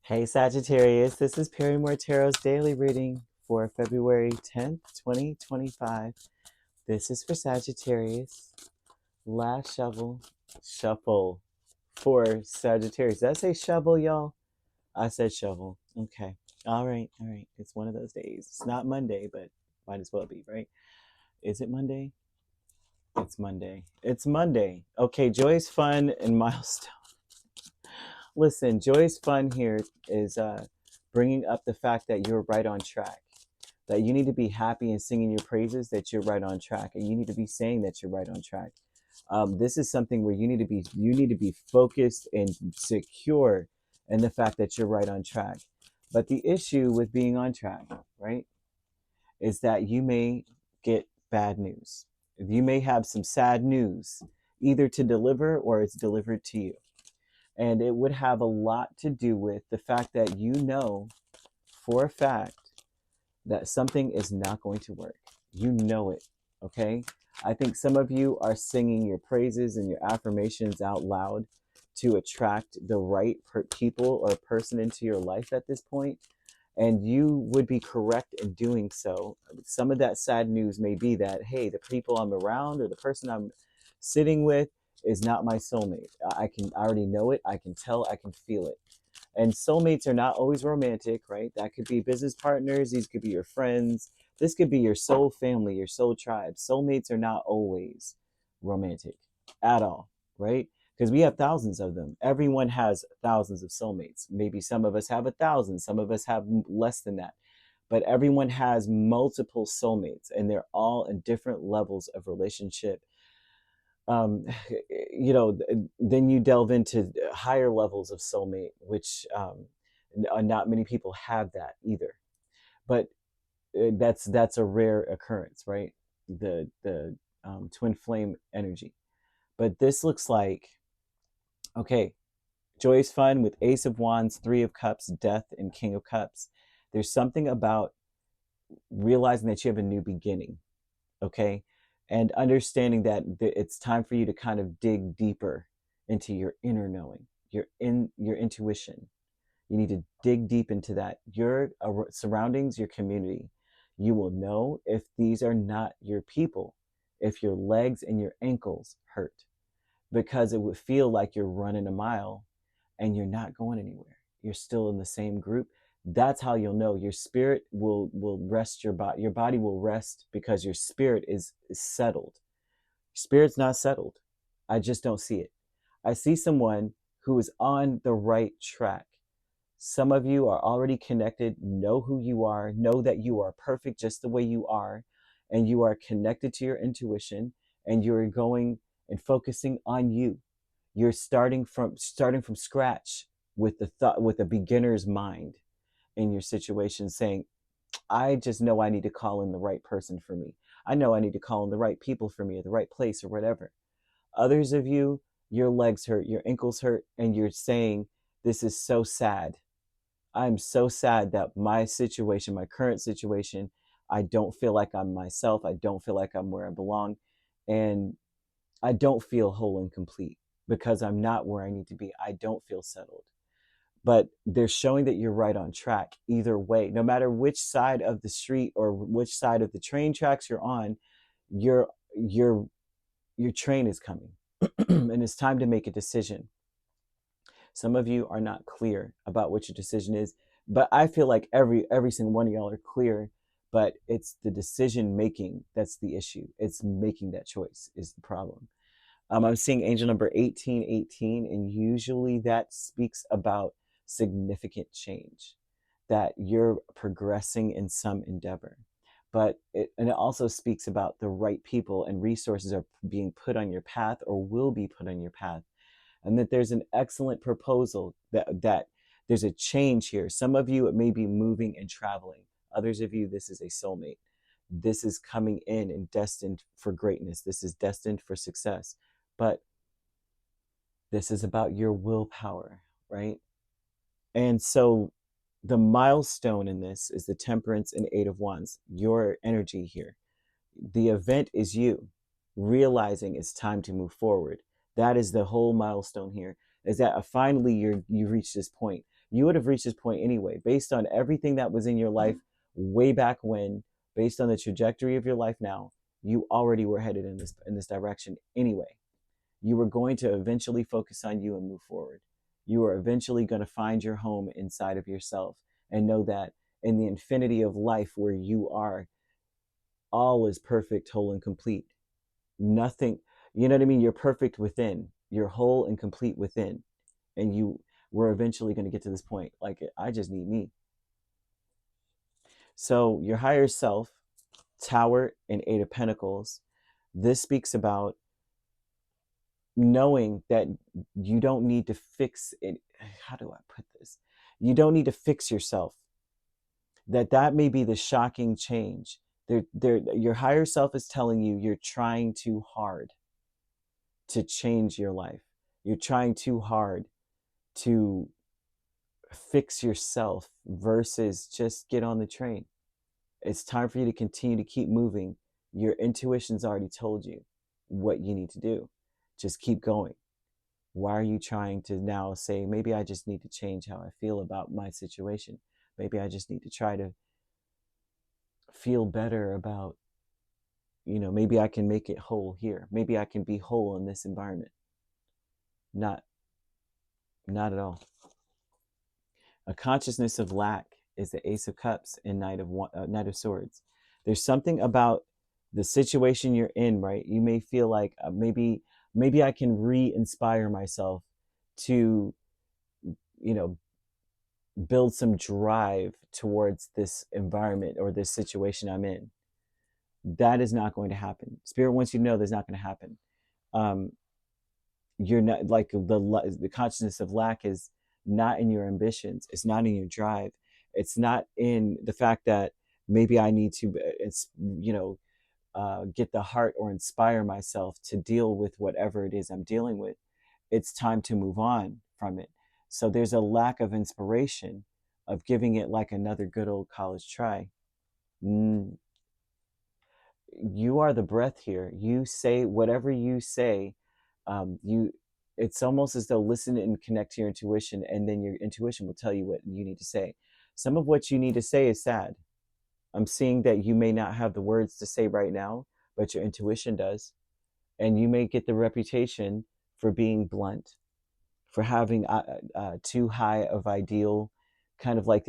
Hey Sagittarius, this is Perrymore Tarot's daily reading for February 10th, 2025. This is for Sagittarius. Last shuffle for Sagittarius. Did I say shovel, y'all? I said shovel. Okay. All right. It's one of those days. It's not Monday, but might as well be, right? Is it Monday? It's Monday. It's Monday. Okay, joy's fun and milestone. Listen, joy's fun here is bringing up the fact that you're right on track, that you need to be happy and singing your praises, that you're right on track, and you need to be saying that you're right on track. This is something where you need to be focused and secure in the fact that you're right on track. But the issue with being on track, right, is that you may get bad news. You may have some sad news either to deliver or it's delivered to you. And it would have a lot to do with the fact that you know for a fact that something is not going to work. You know it, okay? I think some of you are singing your praises and your affirmations out loud to attract the right people or person into your life at this point. And you would be correct in doing so. Some of that sad news may be that, hey, the people I'm around or the person I'm sitting with is not my soulmate. I already know it. I can tell. I can feel it. And soulmates are not always romantic, right? That could be business partners. These could be your friends. This could be your soul family, your soul tribe. Soulmates are not always romantic at all, right? Because we have thousands of them. Everyone has thousands of soulmates. Maybe some of us have 1,000, some of us have less than that. But everyone has multiple soulmates, and they're all in different levels of relationship. um then you delve into higher levels of soulmate, which not many people have that either. But that's a rare occurrence, right? The twin flame energy. But this looks like, okay, joyous fun with Ace of Wands, Three of Cups, Death, and King of Cups. There's something about realizing that you have a new beginning, okay? And understanding that it's time for you to kind of dig deeper into your inner knowing, your intuition. You need to dig deep into that. Your surroundings, your community. You will know if these are not your people, if your legs and your ankles hurt, because it would feel like you're running a mile and you're not going anywhere. You're still in the same group. That's how you'll know. Your spirit will rest your body. Your body will rest because your spirit is settled. Spirit's not settled. I just don't see it. I see someone who is on the right track. Some of you are already connected, know who you are, know that you are perfect just the way you are, and you are connected to your intuition, and you're going and focusing on you. You're starting from scratch with the thought, with a beginner's mind in your situation, saying, I just know I need to call in the right person for me. I know I need to call in the right people for me at the right place or whatever. Others of you, your legs hurt, your ankles hurt, and you're saying, this is so sad. I'm so sad that my situation, my current situation, I don't feel like I'm myself. I don't feel like I'm where I belong. And I don't feel whole and complete because I'm not where I need to be. I don't feel settled. But they're showing that you're right on track either way. No matter which side of the street or which side of the train tracks you're on, your your your train is coming. And it's time to make a decision. Some of you are not clear about what your decision is, but I feel like every single one of y'all are clear, but it's the decision making that's the issue. It's making that choice is the problem. I'm seeing angel number 1818, and usually that speaks about significant change, that you're progressing in some endeavor. But it also speaks about the right people and resources are being put on your path or will be put on your path, and that there's an excellent proposal, that there's a change here. Some of you, it may be moving and traveling. Others of you, this is a soulmate. This is coming in and destined for greatness. This is destined for success. But this is about your willpower, right? And so the milestone in this is the Temperance and Eight of Wands, your energy here. The event is you realizing it's time to move forward. That is the whole milestone here, is that finally you reach this point. You would have reached this point anyway, based on everything that was in your life way back when, based on the trajectory of your life now. You already were headed in this direction anyway. You were going to eventually focus on you and move forward. You are eventually going to find your home inside of yourself and know that in the infinity of life where you are, all is perfect, whole, and complete. Nothing, you know what I mean? You're perfect within, you're whole and complete within. And you were eventually going to get to this point. Like, I just need me. So, your higher self, Tower and Eight of Pentacles, this speaks about knowing that you don't need to fix it. How do I put this? You don't need to fix yourself. That may be the shocking change. Your higher self is telling you you're trying too hard to change your life. You're trying too hard to fix yourself versus just get on the train. It's time for you to continue to keep moving. Your intuition's already told you what you need to do. Just keep going. Why are you trying to now say, maybe I just need to change how I feel about my situation? Maybe I just need to try to feel better about, maybe I can make it whole here. Maybe I can be whole in this environment. Not at all. A consciousness of lack is the Ace of Cups and Knight of Swords. There's something about the situation you're in, right? You may feel like maybe I can re-inspire myself to, build some drive towards this environment or this situation I'm in. That is not going to happen. Spirit wants you to know that's not going to happen. You're not, like, the consciousness of lack is not in your ambitions. It's not in your drive. It's not in the fact that maybe I need to, get the heart or inspire myself to deal with whatever it is I'm dealing with. It's time to move on from it. So there's a lack of inspiration of giving it like another good old college try. You are the breath here. You say whatever you say. It's almost as though listen and connect to your intuition, and then your intuition will tell you what you need to say. Some of what you need to say is sad. I'm seeing that you may not have the words to say right now, but your intuition does. And you may get the reputation for being blunt, for having too high of ideal, kind of like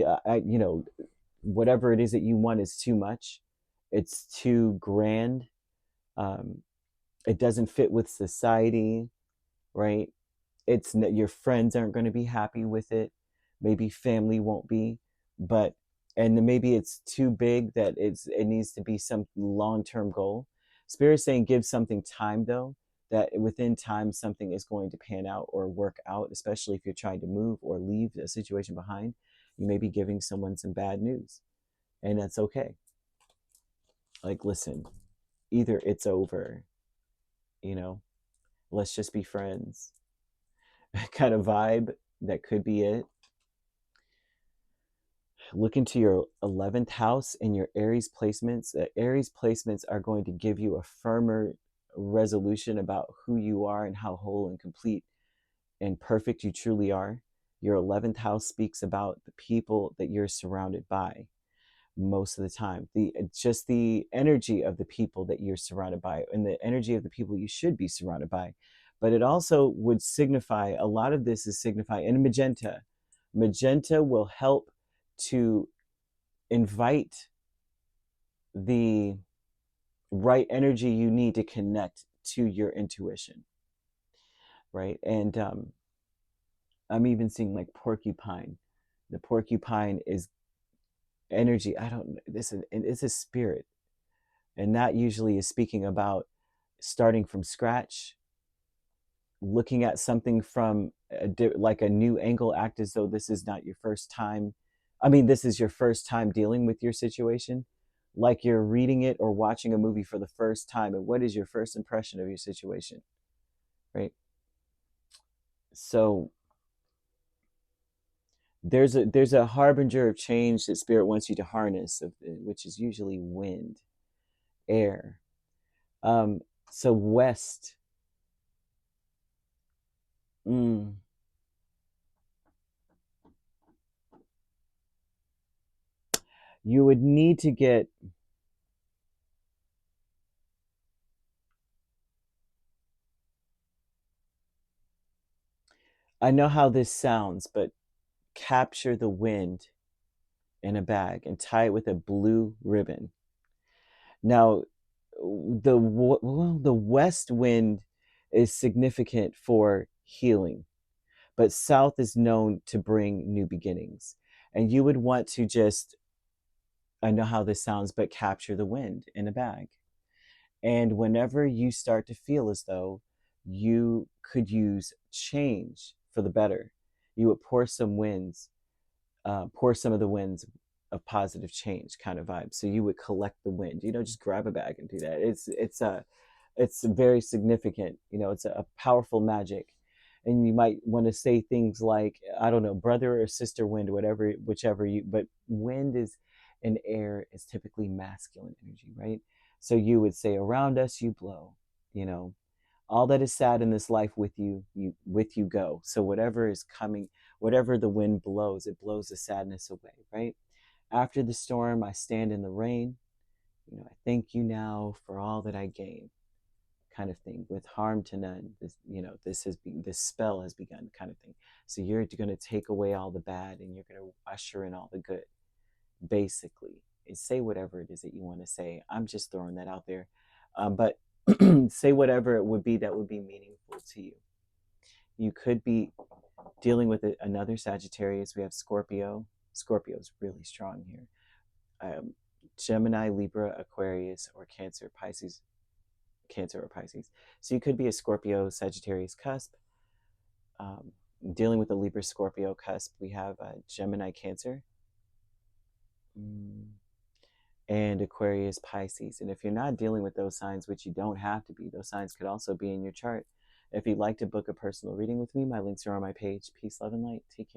whatever it is that you want is too much. It's too grand. It doesn't fit with society, right? Your friends aren't going to be happy with it. Maybe family won't be, and maybe it's too big that it needs to be some long-term goal. Spirit's saying give something time, though, that within time something is going to pan out or work out, especially if you're trying to move or leave a situation behind. You may be giving someone some bad news, and that's okay. Like, listen, either it's over, let's just be friends kind of vibe. That could be it. Look into your 11th house and your Aries placements. Aries placements are going to give you a firmer resolution about who you are and how whole and complete and perfect you truly are. Your 11th house speaks about the people that you're surrounded by most of the time. Just the energy of the people that you're surrounded by and the energy of the people you should be surrounded by. But it also would signify, a lot of this is signify, and magenta. Magenta will help to invite the right energy you need to connect to your intuition, right? And I'm even seeing like porcupine. The porcupine is energy. I don't. It's a spirit, and that usually is speaking about starting from scratch, looking at something from like a new angle, act as though this is not your first time. I mean, this is your first time dealing with your situation, like you're reading it or watching a movie for the first time. And what is your first impression of your situation, right? So there's a harbinger of change that spirit wants you to harness, which is usually wind, air. So west. You would need to get, I know how this sounds, but capture the wind in a bag and tie it with a blue ribbon. Now, the west wind is significant for healing, but south is known to bring new beginnings. And you would want to just, I know how this sounds, but capture the wind in a bag. And whenever you start to feel as though you could use change for the better, you would pour some of the winds of positive change kind of vibe. So you would collect the wind, just grab a bag and do that. It's very significant. It's a powerful magic. And you might want to say things like, I don't know, brother or sister wind, whatever, whichever but wind is, and air is typically masculine energy, right? So you would say, around us you blow, you know, all that is sad in this life with you go. So whatever is coming, whatever the wind blows, it blows the sadness away, right? After the storm, I stand in the rain. I thank you now for all that I gain, kind of thing. With harm to none, this spell has begun, kind of thing. So you're going to take away all the bad, and you're going to usher in all the good. Basically, say whatever it is that you want to say. I'm just throwing that out there, but say whatever it would be that would be meaningful to you. You could be dealing with another Sagittarius. We have Scorpio. Scorpio's really strong here. Gemini, Libra, Aquarius, or Cancer, Pisces. Cancer or Pisces. So you could be a Scorpio, Sagittarius cusp. Dealing with a Libra, Scorpio cusp, we have Gemini, Cancer, and Aquarius, Pisces. And if you're not dealing with those signs, which you don't have to be, those signs could also be in your chart. If you'd like to book a personal reading with me, my links are on my page. Peace, love, and light. Take care.